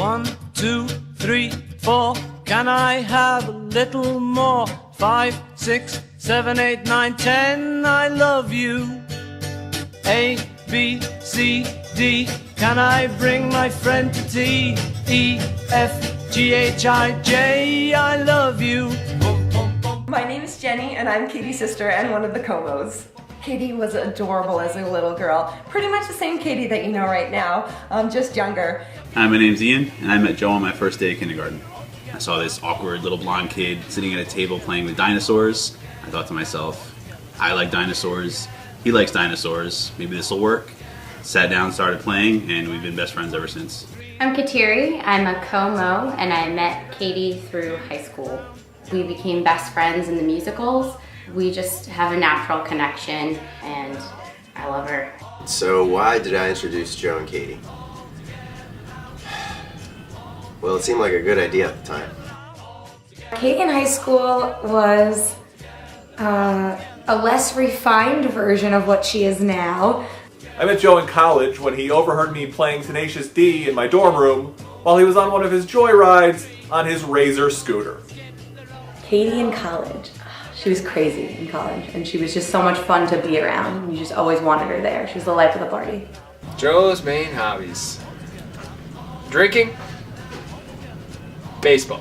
1, 2, 3, 4. Can I have a little more? 5, 6, 7, 8, 9, 10. I love you. A, B, C, D. Can I bring my friend to tea? E, F, G, H, I, J. I love you. My name is Jenny, and I'm Kaytee's sister and one of the Komos. Kaytee was adorable as a little girl. Pretty much the same Kaytee that you know right now, just younger. Hi, my name's Ian, and I met Joe on my first day of kindergarten. I saw this awkward little blonde kid sitting at a table playing with dinosaurs. I thought to myself, I like dinosaurs, he likes dinosaurs, maybe this will work. Sat down, started playing, and we've been best friends ever since. I'm Kaytee. I'm a Komo, and I met Kaytee through high school. We became best friends in the musicals. We just have a natural connection, and I love her. So why did I introduce Joe and Kaytee? Well, it seemed like a good idea at the time. Kaytee in high school was a less refined version of what she is now. I met Joe in college when he overheard me playing Tenacious D in my dorm room while he was on one of his joyrides on his Razor scooter. Kaytee in college. She was crazy in college, and she was just so much fun to be around. You just always wanted her there. She was the life of the party. Joe's main hobbies: drinking, baseball,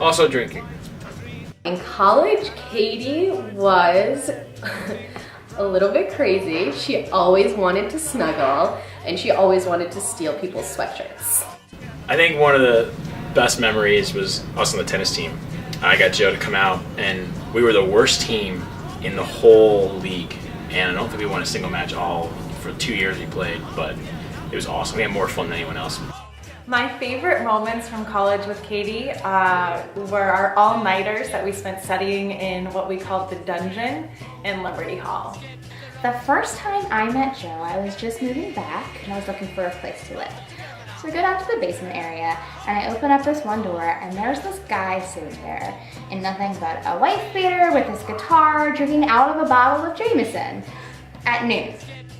also drinking. In college, Kaytee was a little bit crazy. She always wanted to snuggle, and she always wanted to steal people's sweatshirts. I think one of the best memories was us on the tennis team. I got Joe to come out, and we were the worst team in the whole league. And I don't think we won a single match all for 2 years we played, but it was awesome. We had more fun than anyone else. My favorite moments from college with Kaytee were our all-nighters that we spent studying in what we called the dungeon in Liberty Hall. The first time I met Joe, I was just moving back, and I was looking for a place to live. So we go down to the basement area, and I open up this one door, and there's this guy sitting there in nothing but a wife beater with his guitar, drinking out of a bottle of Jameson at noon.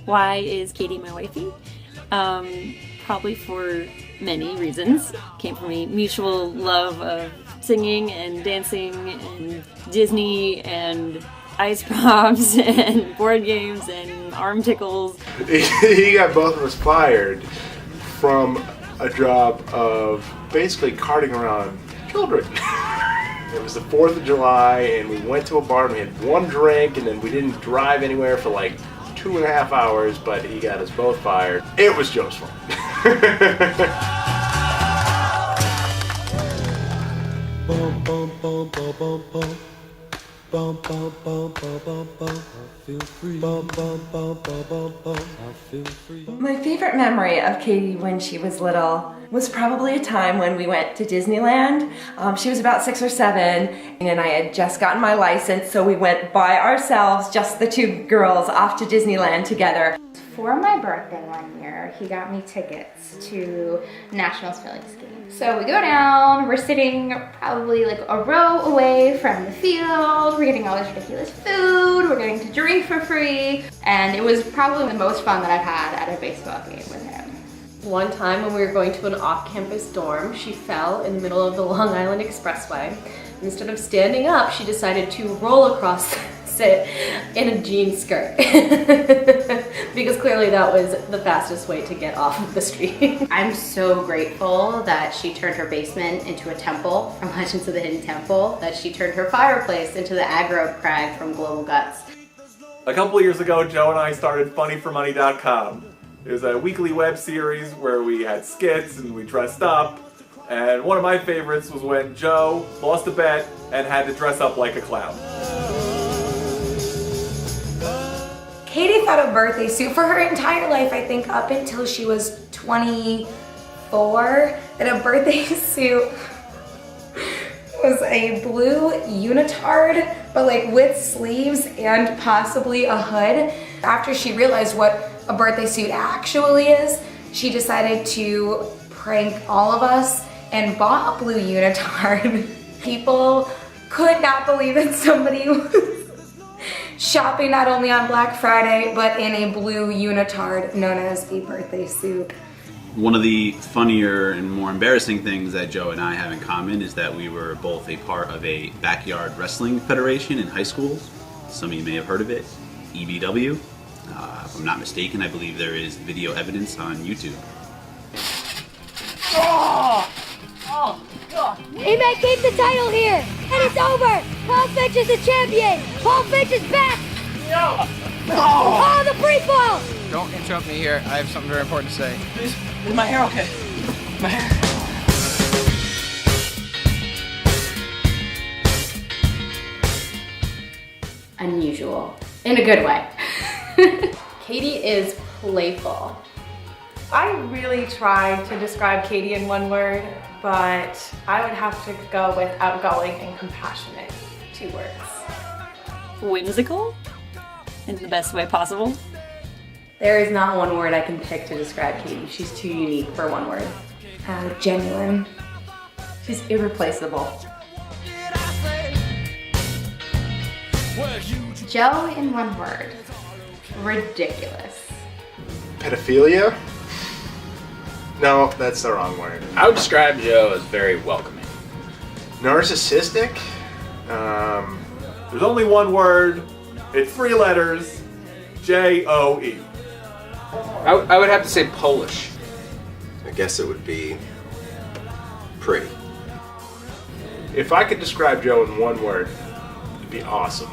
Why is Kaytee my wifey? Probably for many reasons. Came from a mutual love of singing and dancing and Disney and ice pops and board games and arm tickles. He got both of us fired from a job of basically carting around children. It was the 4th of July, and we went to a bar and we had one drink, and then we didn't drive anywhere for like 2.5 hours, but he got us both fired. It was Joe's fault. My favorite memory of Kaytee when she was little was probably a time when we went to Disneyland. She was about 6 or 7, and I had just gotten my license, so we went by ourselves, just the two girls, off to Disneyland together. For my birthday one year, he got me tickets to Nationals Phillies game. So we go down, we're sitting probably like a row away from the field, we're getting all this ridiculous food, we're getting to drink for free, and it was probably the most fun that I've had at a baseball game with him. One time when we were going to an off-campus dorm, she fell in the middle of the Long Island Expressway. Instead of standing up, she decided to roll across it in a jean skirt. Because clearly that was the fastest way to get off of the street. I'm so grateful that she turned her basement into a temple from Legends of the Hidden Temple, that she turned her fireplace into the aggro crag from Global Guts. A couple of years ago, Joe and I started funnyformoney.com. It was a weekly web series where we had skits and we dressed up. And one of my favorites was when Joe lost a bet and had to dress up like a clown. Kaytee thought a birthday suit for her entire life, I think up until she was 24, that a birthday suit was a blue unitard, but like with sleeves and possibly a hood. After she realized what a birthday suit actually is, she decided to prank all of us and bought a blue unitard. People could not believe that somebody was shopping not only on Black Friday, but in a blue unitard known as a birthday suit. One of the funnier and more embarrassing things that Joe and I have in common is that we were both a part of a backyard wrestling federation in high school. Some of you may have heard of it, EBW. If I'm not mistaken, I believe there is video evidence on YouTube. Oh, God. He may keep the title here, and it's over. Paul Finch is the champion. Paul Finch is back. No. Oh, the free fall. Don't interrupt me here. I have something very important to say. Is my hair okay? My hair. Unusual. In a good way. Kaytee is playful. I really tried to describe Kaytee in one word, but I would have to go with outgoing and compassionate. 2 words. Whimsical in the best way possible. There is not one word I can pick to describe Kaytee. She's too unique for one word. Genuine. She's irreplaceable. Joe in one word. Ridiculous. Pedophilia? No, that's the wrong word. I would describe Joe as very welcoming. Narcissistic? There's only one word. It's 3 letters. J-O-E. I would have to say Polish. I guess it would be pretty. If I could describe Joe in one word, it'd be awesome.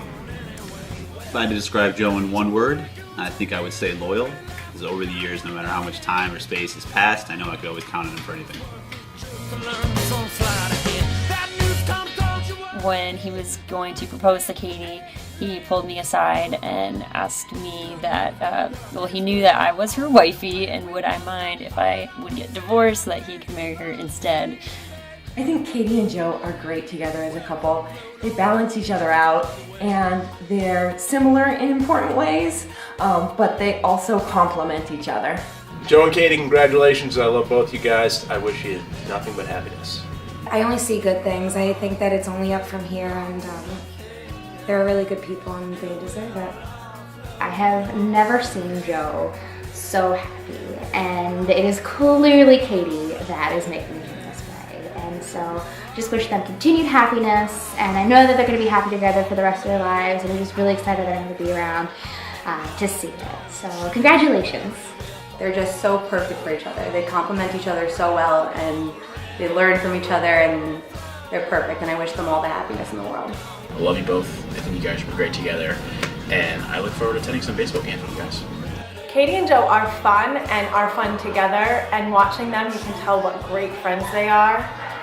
If I had to describe Joe in one word, I think I would say loyal. Because over the years, no matter how much time or space has passed, I know I could always count on him for anything. When he was going to propose to Kaytee, he pulled me aside and asked me that, he knew that I was her wifey, and would I mind if I would get divorced so that he could marry her instead. I think Kaytee and Joe are great together as a couple. They balance each other out, and they're similar in important ways, but they also complement each other. Joe and Kaytee, congratulations. I love both you guys. I wish you nothing but happiness. I only see good things. I think that it's only up from here, and they're really good people and they deserve it. I have never seen Joe so happy, and it is clearly Kaytee that is making him this way. And so just wish them continued happiness, and I know that they're going to be happy together for the rest of their lives, and I'm just really excited that I'm going to be around to see it. So congratulations. They're just so perfect for each other. They complement each other so well, and they learn from each other, and they're perfect, and I wish them all the happiness in the world. I love you both. I think you guys were great together, and I look forward to attending some baseball games with you guys. Kaytee and Joe are fun and are fun together, and watching them you can tell what great friends they are,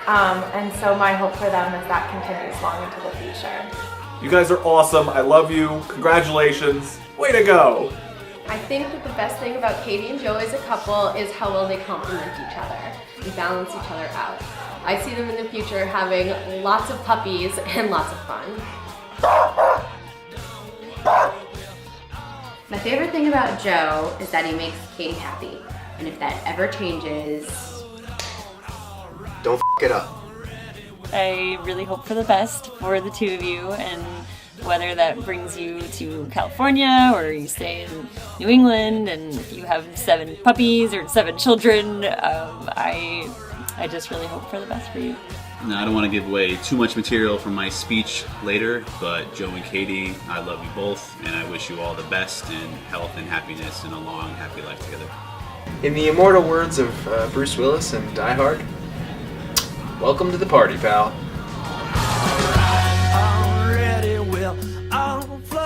and so my hope for them is that continues long into the future. You guys are awesome. I love you. Congratulations. Way to go. I think that the best thing about Kaytee and Joe as a couple is how well they complement each other. They balance each other out. I see them in the future having lots of puppies and lots of fun. My favorite thing about Joe is that he makes Kaytee happy, and if that ever changes... Don't f it up. I really hope for the best for the two of you, and whether that brings you to California or you stay in New England and you have 7 puppies or 7 children, I just really hope for the best for you. Now, I don't want to give away too much material from my speech later, but Joe and Kaytee, I love you both, and I wish you all the best in health and happiness and a long, happy life together. In the immortal words of Bruce Willis and Die Hard, welcome to the party, pal. Already will. I'll fly